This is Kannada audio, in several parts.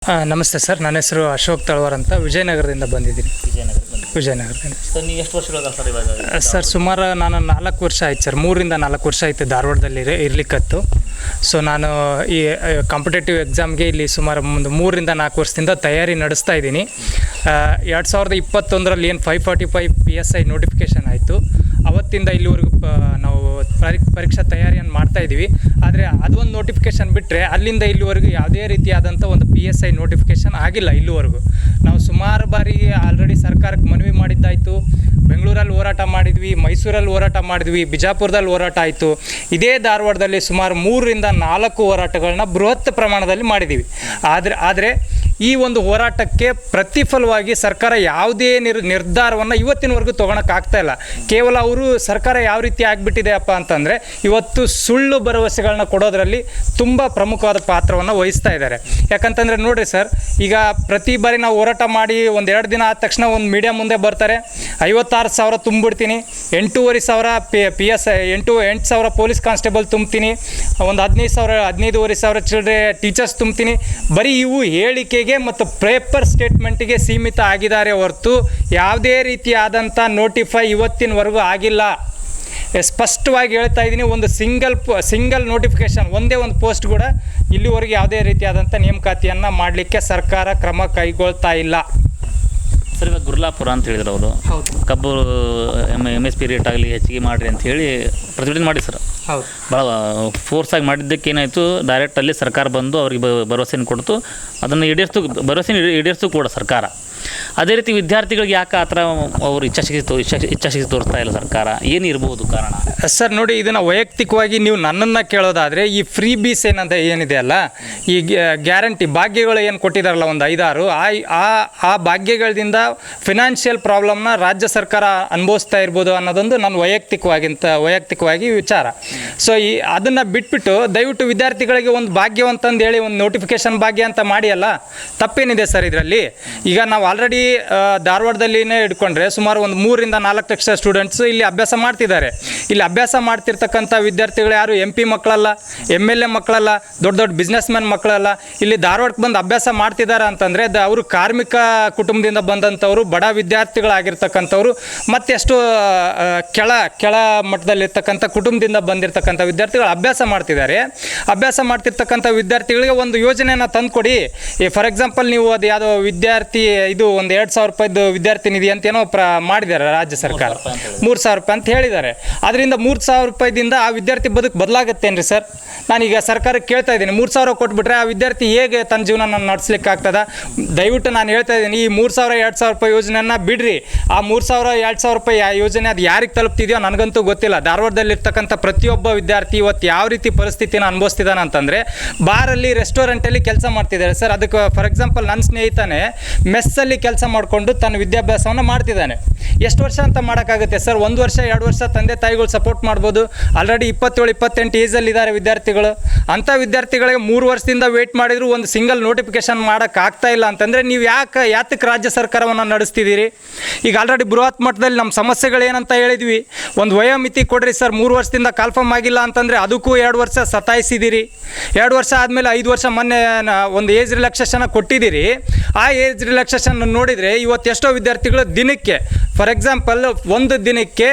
ನಮಸ್ತೆ ಸರ್, ನನ್ನ ಹೆಸರು ಅಶೋಕ್ ತಳವಾರ್ ಅಂತ ವಿಜಯನಗರದಿಂದ ಬಂದಿದ್ದೀನಿ. ವಿಜಯನಗರದಿಂದ. ಸರ್, ನೀವು ಎಷ್ಟು ವರ್ಷಗಳ ಸರ್ ಇವಾಗ? ಸರ್, ಸುಮಾರು ನಾನು 4 ವರ್ಷ ಆಯ್ತು ಸರ್. 3ರಿಂದ 4 ವರ್ಷ ಆಯಿತು ಧಾರವಾಡದಲ್ಲಿ ಇರ್ಲಿಕ್ಕತ್ತು. ಸೊ ನಾನು ಈ ಕಾಂಪಿಟೇಟಿವ್ ಎಕ್ಸಾಮ್ಗೆ ಇಲ್ಲಿ ಸುಮಾರು ಒಂದು 3ರಿಂದ 4 ವರ್ಷದಿಂದ ತಯಾರಿ ನಡೆಸ್ತಾ ಇದ್ದೀನಿ. 2021ರಲ್ಲಿ ಏನು 545 PSI ನೋಟಿಫಿಕೇಷನ್ ಆಯಿತು, ಅವತ್ತಿಂದ ಇಲ್ಲಿವರೆಗೂ ನಾವು ಪರೀಕ್ಷಾ ತಯಾರಿಯನ್ನು ಮಾಡ್ತಾಯಿದ್ದೀವಿ. ಆದರೆ ಅದೊಂದು ನೋಟಿಫಿಕೇಷನ್ ಬಿಟ್ಟರೆ ಅಲ್ಲಿಂದ ಇಲ್ಲಿವರೆಗೂ ಯಾವುದೇ ರೀತಿಯಾದಂಥ ಒಂದು PSI ನೋಟಿಫಿಕೇಷನ್ ಆಗಿಲ್ಲ ಇಲ್ಲಿವರೆಗೂ. ನಾವು ಸುಮಾರು ಬಾರಿ ಆಲ್ರೆಡಿ ಸರ್ಕಾರಕ್ಕೆ ಮನವಿ ಮಾಡಿದ್ದಾಯಿತು. ಬೆಂಗಳೂರಲ್ಲಿ ಹೋರಾಟ ಮಾಡಿದ್ವಿ, ಮೈಸೂರಲ್ಲಿ ಹೋರಾಟ ಮಾಡಿದ್ವಿ, ಬಿಜಾಪುರದಲ್ಲಿ ಹೋರಾಟ ಆಯಿತು. ಇದೇ ಧಾರವಾಡದಲ್ಲಿ ಸುಮಾರು 3ರಿಂದ 4 ಹೋರಾಟಗಳನ್ನ ಬೃಹತ್ ಪ್ರಮಾಣದಲ್ಲಿ ಮಾಡಿದ್ದೀವಿ. ಆದರೆ ಈ ಒಂದು ಹೋರಾಟಕ್ಕೆ ಪ್ರತಿಫಲವಾಗಿ ಸರ್ಕಾರ ಯಾವುದೇ ನಿರ್ಧಾರವನ್ನು ಇವತ್ತಿನವರೆಗೂ ತೊಗೊಳಕ್ಕಾಗ್ತಾಯಿಲ್ಲ. ಕೇವಲ ಅವರು ಸರ್ಕಾರ ಯಾವ ರೀತಿ ಆಗಿಬಿಟ್ಟಿದೆಯಪ್ಪ ಅಂತಂದರೆ, ಇವತ್ತು ಸುಳ್ಳು ಭರವಸೆಗಳನ್ನ ಕೊಡೋದ್ರಲ್ಲಿ ತುಂಬ ಪ್ರಮುಖವಾದ ಪಾತ್ರವನ್ನು ವಹಿಸ್ತಾ ಇದ್ದಾರೆ. ಯಾಕಂತಂದರೆ ನೋಡಿರಿ ಸರ್, ಈಗ ಪ್ರತಿ ಬಾರಿ ನಾವು ಹೋರಾಟ ಮಾಡಿ 1-2 ದಿನ ಆದ ತಕ್ಷಣ ಒಂದು ಮೀಡಿಯಾ ಮುಂದೆ ಬರ್ತಾರೆ, 56,000 ತುಂಬಿಡ್ತೀನಿ, 8,500 PSI, 8,000 ಪೊಲೀಸ್ ಕಾನ್ಸ್ಟೇಬಲ್ ತುಂಬ್ತೀನಿ, ಒಂದು 15,000 ಚಿಲ್ಡ್ರೆ ಟೀಚರ್ಸ್ ತುಂಬ್ತೀನಿ. ಬರೀ ಇವು ಹೇಳಿಕೆಗೆ ಮತ್ತು ಪೇಪರ್ ಸ್ಟೇಟ್ಮೆಂಟಿಗೆ ಸೀಮಿತ ಆಗಿದ್ದಾರೆ ಹೊರತು ಯಾವುದೇ ರೀತಿಯಾದಂಥ ನೋಟಿಫೈ ಇವತ್ತಿನವರೆಗೂ ಆಗಿಲ್ಲ. ಸ್ಪಷ್ಟವಾಗಿ ಹೇಳ್ತಾ ಇದ್ದೀನಿ, ಒಂದು ಸಿಂಗಲ್ ನೋಟಿಫಿಕೇಷನ್, ಒಂದೇ ಒಂದು ಪೋಸ್ಟ್ ಕೂಡ ಇಲ್ಲಿವರೆಗೆ ಯಾವುದೇ ರೀತಿಯಾದಂಥ ನೇಮಕಾತಿಯನ್ನು ಮಾಡಲಿಕ್ಕೆ ಸರ್ಕಾರ ಕ್ರಮ ಕೈಗೊಳ್ತಾ ಇಲ್ಲ. ಸರ್, ಇವಾಗ ಗುರ್ಲಾಪುರ ಅಂತ ಹೇಳಿದ್ರು ಅವರು, ಕಬ್ಬು MSP ರೇಟ್ ಆಗಲಿ ಹೆಚ್ಚಿಗೆ ಮಾಡಿರಿ ಅಂತ ಹೇಳಿ ಪ್ರತಿಭಟನೆ ಮಾಡಿ ಸರ್. ಹೌದು, ಭಾಳ ಫೋರ್ಸಾಗಿ ಮಾಡಿದ್ದಕ್ಕೆ ಏನಾಯಿತು, ಡೈರೆಕ್ಟಲ್ಲಿ ಸರ್ಕಾರ ಬಂದು ಅವ್ರಿಗೆ ಭರವಸೆಯನ್ನು ಕೊಡ್ತು. ಅದನ್ನು ಈಡೇರಿಸ್ತು ಕೂಡ ಸರ್ಕಾರ. ಅದೇ ರೀತಿ ವಿದ್ಯಾರ್ಥಿಗಳಿಗೆ ಯಾಕೆ ಆ ಥರ ಅವರು ಇಚ್ಛಾಶಕ್ತಿ ತೋರಿಸ್ತಾ ಇಲ್ಲ ಸರ್ಕಾರ? ಏನು ಇರ್ಬೋದು ಕಾರಣ? ಸರ್ ನೋಡಿ, ಇದನ್ನು ವೈಯಕ್ತಿಕವಾಗಿ ನೀವು ನನ್ನನ್ನು ಕೇಳೋದಾದರೆ, ಈ ಫ್ರೀ ಬೀಸ್ ಏನಿದೆ ಅಲ್ಲ, ಈ ಗ್ಯಾರಂಟಿ ಭಾಗ್ಯಗಳು ಏನು ಕೊಟ್ಟಿದ್ದಾರಲ್ಲ ಒಂದು 5-6, ಆ ಭಾಗ್ಯಗಳಿಂದ ಫಿನಾನ್ಷಿಯಲ್ ಪ್ರಾಬ್ಲಮ್ನ ರಾಜ್ಯ ಸರ್ಕಾರ ಅನುಭವಿಸ್ತಾ ಇರ್ಬೋದು ಅನ್ನೋದೊಂದು ನನ್ನ ವೈಯಕ್ತಿಕವಾಗಿ ವಿಚಾರ. ಸೊ ಅದನ್ನು ಬಿಟ್ಬಿಟ್ಟು ದಯವಿಟ್ಟು ವಿದ್ಯಾರ್ಥಿಗಳಿಗೆ ಒಂದು ಭಾಗ್ಯವಂತಂದು ಹೇಳಿ ಒಂದು ನೋಟಿಫಿಕೇಷನ್ ಭಾಗ್ಯ ಅಂತ ಮಾಡಿ ಅಲ್ಲ, ತಪ್ಪೇನಿದೆ ಸರ್ ಇದರಲ್ಲಿ? ಈಗ ನಾವು ಆಲ್ರೆಡಿ ಧಾರವಾಡದಲ್ಲಿನೇ ಇಟ್ಕೊಂಡ್ರೆ ಸುಮಾರು ಒಂದು 3ರಿಂದ 4 ಲಕ್ಷ ಸ್ಟೂಡೆಂಟ್ಸ್ ಇಲ್ಲಿ ಅಭ್ಯಾಸ ಮಾಡ್ತಿದ್ದಾರೆ. ಇಲ್ಲಿ ಅಭ್ಯಾಸ ಮಾಡ್ತಿರ್ತಕ್ಕಂಥ ವಿದ್ಯಾರ್ಥಿಗಳು ಯಾರು MP ಮಕ್ಕಳಲ್ಲ, MLA ಮಕ್ಕಳಲ್ಲ, ದೊಡ್ಡ ಬಿಸ್ನೆಸ್ ಮ್ಯಾನ್ ಮಕ್ಕಳಲ್ಲ. ಇಲ್ಲಿ ಧಾರವಾಡಕ್ಕೆ ಬಂದು ಅಭ್ಯಾಸ ಮಾಡ್ತಿದ್ದಾರೆ ಅಂತಂದರೆ ಅವರು ಕಾರ್ಮಿಕ ಕುಟುಂಬದಿಂದ ಬಂದಂಥವ್ರು, ಬಡ ವಿದ್ಯಾರ್ಥಿಗಳಾಗಿರ್ತಕ್ಕಂಥವ್ರು, ಮತ್ತೆಷ್ಟು ಕೆಳ ಮಟ್ಟದಲ್ಲಿರ್ತಕ್ಕಂಥ ಕುಟುಂಬದಿಂದ ಬಂದಿರತಕ್ಕಂಥ ವಿದ್ಯಾರ್ಥಿಗಳು ಅಭ್ಯಾಸ ಮಾಡ್ತಿದ್ದಾರೆ. ಅಭ್ಯಾಸ ಮಾಡ್ತಿರ್ತಕ್ಕಂಥ ವಿದ್ಯಾರ್ಥಿಗಳಿಗೆ ಒಂದು ಯೋಜನೆಯನ್ನು ತಂದುಕೊಡಿ. ಫಾರ್ ಎಕ್ಸಾಂಪಲ್, ನೀವು ಅದು ಯಾವುದೋ ವಿದ್ಯಾರ್ಥಿ ಇದು ಒಂದು 2,000 ರೂಪಾಯಿದು ವಿದ್ಯಾರ್ಥಿ ನಿಧಿ ಅಂತೇನೋ ಮಾಡಿದ್ದಾರೆ ರಾಜ್ಯ ಸರ್ಕಾರ, 3,000 ರೂಪಾಯಿ ಅಂತ ಹೇಳಿದ್ದಾರೆ. ಅದರಿಂದ 3,000 ರೂಪಾಯಿದಿಂದ ಆ ವಿದ್ಯಾರ್ಥಿ ಬದಲಾಗುತ್ತೇನ್ರಿ ಸರ್? ನಾನೀಗ ಸರ್ಕಾರಕ್ಕೆ ಕೇಳ್ತಾ ಇದ್ದೀನಿ, 3,000 ಕೊಟ್ಬಿಟ್ರೆ ಆ ವಿದ್ಯಾರ್ಥಿ ಹೇಗೆ ತನ್ನ ಜೀವನ ನಡೆಸ್ಲಿಕ್ಕೆ ಆಗ್ತದ? ದಯವಿಟ್ಟು ನಾನು ಹೇಳ್ತಾ ಇದ್ದೀನಿ, ಈ 3,000 2,000 ರೂಪಾಯಿ ಯೋಜನೆಯನ್ನು ಬಿಡ್ರಿ. ಆ 3,000 2,000 ರೂಪಾಯಿ ಯೋಜನೆ ಅದು ಯಾರಿಗೆ ತಲುಪ್ತಿದೆಯೋ ನನಗಂತೂ ಗೊತ್ತಿಲ್ಲ. ಧಾರವಾಡದಲ್ಲಿರ್ತಕ್ಕಂಥ ಪ್ರತಿಯೊಬ್ಬ ವಿದ್ಯಾರ್ಥಿ ಇವತ್ತು ಯಾವ ರೀತಿ ಪರಿಸ್ಥಿತಿನ ಅನುಭವಿಸ್ತಿದ್ದಾನೆ ಅಂತಂದರೆ, ಬಾರಲ್ಲಿ ರೆಸ್ಟೋರೆಂಟಲ್ಲಿ ಕೆಲಸ ಮಾಡ್ತಿದ್ದಾರೆ ಸರ್. ಅದಕ್ಕೆ ಫಾರ್ ಎಕ್ಸಾಂಪಲ್ ನನ್ನ ಸ್ನೇಹಿತನೇ ಮೆಸ್ಸಲ್ಲಿ ಕೆಲಸ ಮಾಡಿಕೊಂಡು ತನ್ನ ವಿದ್ಯಾಭ್ಯಾಸವನ್ನು ಮಾಡ್ತಿದ್ದಾನೆ. ಎಷ್ಟು ವರ್ಷ ಅಂತ ಮಾಡೋಕ್ಕಾಗುತ್ತೆ ಸರ್? 1 ವರ್ಷ 2 ವರ್ಷ ತಂದೆ ತಾಯಿಗಳು ಸಪೋರ್ಟ್ ಮಾಡ್ಬೋದು. ಆಲ್ರೆಡಿ 27-28 ಏಜಲ್ಲಿದ್ದಾರೆ ವಿದ್ಯಾರ್ಥಿಗಳು. ಅಂಥ ವಿದ್ಯಾರ್ಥಿಗಳಿಗೆ 3 ವರ್ಷದಿಂದ ವೆಯ್ಟ್ ಮಾಡಿದ್ರು ಒಂದು ಸಿಂಗಲ್ ನೋಟಿಫಿಕೇಷನ್ ಮಾಡೋಕ್ಕಾಗ್ತಾ ಇಲ್ಲ ಅಂತಂದರೆ ನೀವು ಯಾತಕ್ಕೆ ರಾಜ್ಯ ಸರ್ಕಾರವನ್ನು ನಡೆಸ್ತಿದ್ದೀರಿ? ಈಗ ಆಲ್ರೆಡಿ ಬೃಹತ್ ಮಟ್ಟದಲ್ಲಿ ನಮ್ಮ ಸಮಸ್ಯೆಗಳೇನಂತ ಹೇಳಿದ್ವಿ. ಒಂದು ವಯೋಮಿತಿ ಕೊಡ್ರಿ ಸರ್. 3 ವರ್ಷದಿಂದ ಕಾಲ್ಫಾರ್ಮ್ ಆಗಿಲ್ಲ ಅಂತಂದರೆ ಅದಕ್ಕೂ 2 ವರ್ಷ ಸತಾಯಿಸಿದ್ದೀರಿ. 2 ವರ್ಷ ಆದಮೇಲೆ 5 ವರ್ಷ ಮೊನ್ನೆ ಒಂದು ಏಜ್ ರಿಲ್ಯಾಕ್ಸೇಷನ್ ಕೊಟ್ಟಿದ್ದೀರಿ. ಆ ಏಜ್ ರಿಲ್ಯಾಕ್ಸೇಷನ್ ನೋಡಿದರೆ ಇವತ್ತು ಎಷ್ಟೋ ವಿದ್ಯಾರ್ಥಿಗಳು ದಿನಕ್ಕೆ, ಫಾರ್ ಎಕ್ಸಾಂಪಲ್, ಒಂದು ದಿನಕ್ಕೆ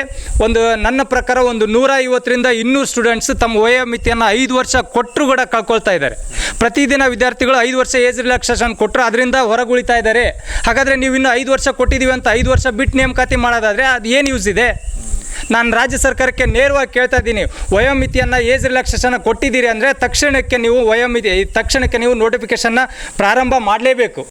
ನನ್ನ ಪ್ರಕಾರ 150ರಿಂದ 200 ಸ್ಟೂಡೆಂಟ್ಸ್ ತಮ್ಮ ವಯೋಮಿತಿಯನ್ನು 5 ವರ್ಷ ಕೊಟ್ಟರು ಕೂಡ ಕಳ್ಕೊಳ್ತಾ ಇದ್ದಾರೆ. ಪ್ರತಿದಿನ ವಿದ್ಯಾರ್ಥಿಗಳು 5 ವರ್ಷ ಏಜ್ ರಿಲ್ಯಾಕ್ಸೇಷನ್ ಕೊಟ್ಟರು ಅದರಿಂದ ಹೊರಗುಳಿತಾ ಇದ್ದಾರೆ. ಹಾಗಾದರೆ ನೀವು ಇನ್ನೂ 5 ವರ್ಷ ಕೊಟ್ಟಿದ್ದೀವಿ ಅಂತ 5 ವರ್ಷ ಬಿಟ್ಟು ನೇಮಕಾತಿ ಮಾಡೋದಾದರೆ ಅದು ಏನು ಯೂಸ್ ಇದೆ? ನಾನು ರಾಜ್ಯ ಸರ್ಕಾರಕ್ಕೆ ನೇರವಾಗಿ ಕೇಳ್ತಾ ಇದ್ದೀನಿ, ವಯೋಮಿತಿಯನ್ನು ಏಜ್ ರಿಲ್ಯಾಕ್ಸೇಷನ್ ಕೊಟ್ಟಿದ್ದೀರಿ ಅಂದರೆ ತಕ್ಷಣಕ್ಕೆ ನೀವು ನೋಟಿಫಿಕೇಷನ್ನ ಪ್ರಾರಂಭ ಮಾಡಲೇಬೇಕು.